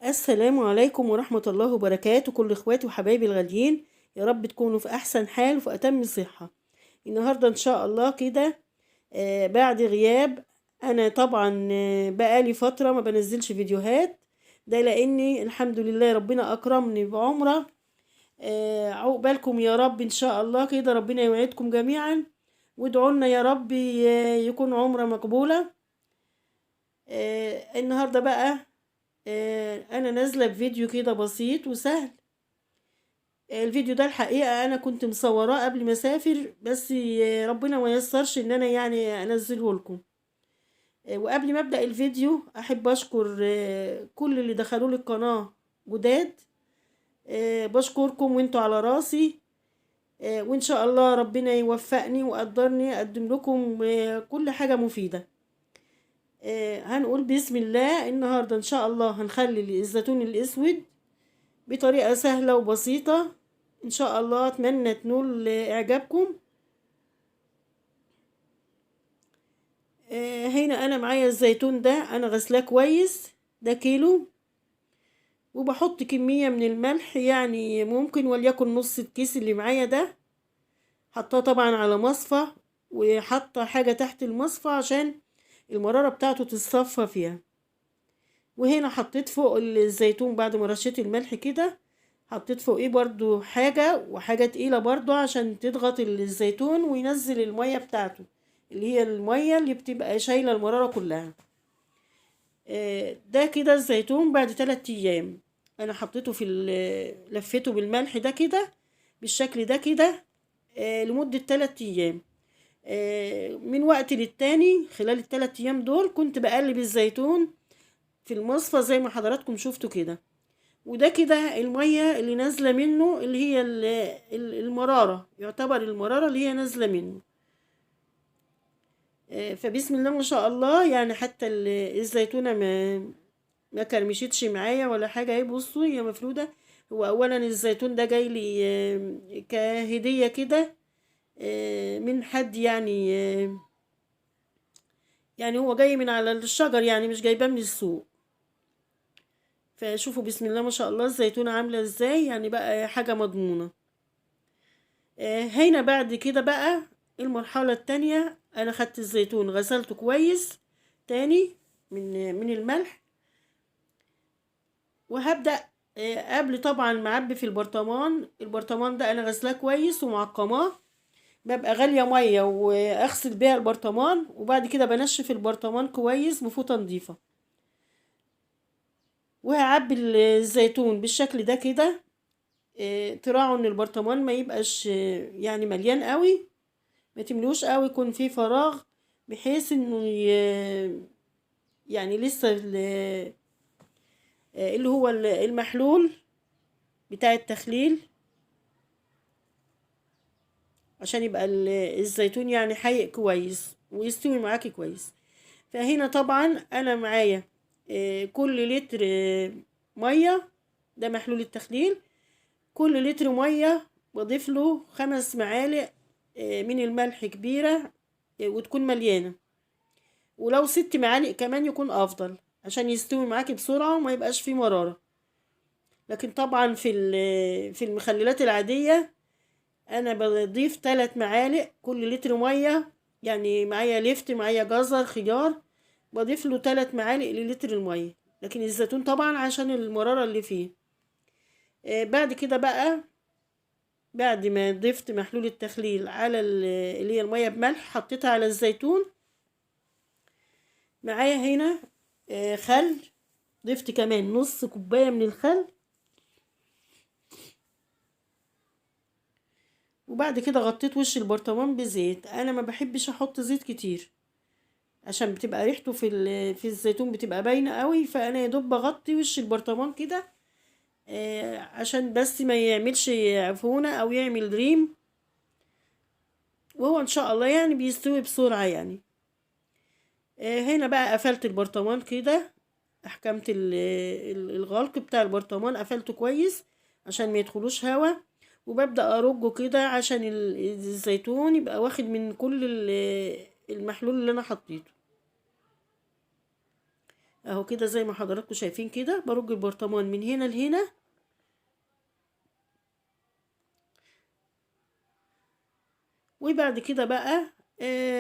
السلام عليكم ورحمة الله وبركاته، كل اخواتي وحبايبي الغاليين. يا رب تكونوا في احسن حال وفي اتم صحة. النهاردة ان شاء الله كده بعد غياب. انا طبعا بقالي فترة ما بنزلش فيديوهات، ده لاني الحمد لله ربنا اكرمني بعمرة. عقبالكم يا رب ان شاء الله كده، ربنا يوعدكم جميعا وادعوا لنا يا رب يكون عمرة مقبولة. النهاردة بقى انا نازله بفيديو كده بسيط وسهل. الفيديو ده الحقيقه انا كنت مصوراه قبل ما اسافر، بس ربنا ما يسرش ان انا يعني انزله لكم. وقبل ما ابدا الفيديو احب اشكر كل اللي دخلوا لي القناه جداد. بشكركم وانتوا على راسي. وان شاء الله ربنا يوفقني وقدرني اقدم لكم كل حاجه مفيده. هنقول بسم الله. النهارده ان شاء الله هنخلي الزيتون الاسود بطريقة سهلة وبسيطة، ان شاء الله اتمنى تنول اعجابكم. هنا انا معايا الزيتون ده، انا غسلاه كويس، ده كيلو. وبحط كمية من الملح، يعني ممكن وليكن نص الكيس اللي معايا ده. حطاه طبعا على مصفى، وحاطه حاجة تحت المصفى عشان المرارة بتاعته تتصفى فيها. وهنا حطيت فوق الزيتون بعد ما رشيت الملح كده، حطيت فوقيه برضو حاجة وحاجة تقيلة برضو عشان تضغط الزيتون وينزل المية بتاعته، اللي هي المية اللي بتبقى شايلة المرارة كلها. ده كده الزيتون بعد 3 ايام. انا حطيته لفيته بالملح ده كده، بالشكل ده كده، لمدة 3 ايام. من وقت للتاني خلال ال3 ايام دول كنت بقلب الزيتون في المصفى زي ما حضراتكم شفتوا كده. وده كده المية اللي نازلة منه، اللي هي المرارة، يعتبر المرارة اللي هي نازلة منه. فبسم الله ما شاء الله، يعني حتى الزيتونة ما كرمشتش معايا ولا حاجة. اهي بصوا هي مفرودة. هو اولا الزيتون ده جاي لي كهدية كده من حد، يعني هو جاي من على الشجر، يعني مش جايباه من السوق. فشوفوا بسم الله ما شاء الله الزيتونة عاملة ازاي، يعني بقى حاجة مضمونة. هنا بعد كده بقى المرحلة التانية، انا خدت الزيتون غسلته كويس تاني من الملح. وهبدأ قبل طبعا ما اعبي في البرطمان ده انا غسلاه كويس ومعقماه. ببقى غالية مية واغسل بيها البرطمان، وبعد كده بنشف البرطمان كويس بفوطة نظيفة. وهعبي الزيتون بالشكل ده كده. تراعوا ان البرطمان ما يبقاش يعني مليان قوي، ما تملوش قوي، يكون فيه فراغ، بحيث انه يعني لسه اللي هو المحلول بتاع التخليل، عشان يبقى الزيتون يعني حيق كويس ويستوي معاكي كويس. فهنا طبعا انا معايا كل لتر مية، ده محلول التخليل. كل لتر مية بضيف له 5 معالق من الملح كبيرة، وتكون مليانة. ولو 6 معالق كمان يكون افضل، عشان يستوي معاكي بسرعة وما يبقاش فيه مرارة. لكن طبعا في المخللات العادية انا بضيف 3 معالق كل لتر مية. يعني معايا لفت، معايا جزر، خيار، بضيف له 3 معالق للتر المية. لكن الزيتون طبعا عشان المرارة اللي فيه. بعد كده بقى، بعد ما ضفت محلول التخليل على اللي هي المية بملح، حطيتها على الزيتون. معايا هنا خل، ضفت كمان نص كوباية من الخل. وبعد كده غطيت وش البرطمان بزيت. انا ما بحبش احط زيت كتير، عشان بتبقى ريحته في الزيتون بتبقى باينة قوي. فانا يا دوب بغطي وش البرطمان كده عشان بس ما يعملش عفونة او يعمل ريم. وهو ان شاء الله يعني بيستوي بسرعة يعني. هنا بقى قفلت البرطمان كده، احكمت الغلق بتاع البرطمان، قفلته كويس عشان ما يدخلوش هوا. وببدأ ارجه كده عشان الزيتون يبقى واخد من كل المحلول اللي انا حطيته. اهو كده زي ما حضراتكم شايفين كده، برج البرطمان من هنا لهنا. وبعد كده بقى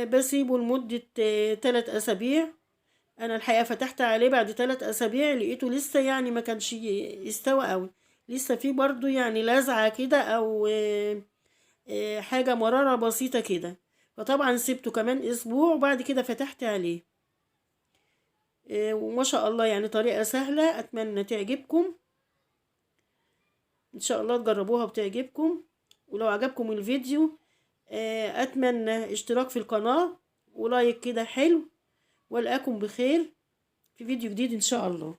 بسيبه لمدة 3 أسابيع. أنا الحقيقة فتحت عليه بعد 3 أسابيع، لقيته لسه يعني ما كانش يستوى قوي، لسه فيه برضو يعني لزعة كده أو حاجة مرارة بسيطة كده. فطبعا سبته كمان أسبوع وبعد كده فتحت عليه. وما شاء الله يعني طريقة سهلة، أتمنى تعجبكم إن شاء الله، تجربوها وتعجبكم. ولو عجبكم الفيديو أتمنى اشتراك في القناة ولايك كده حلو، والقاكم بخير في فيديو جديد إن شاء الله.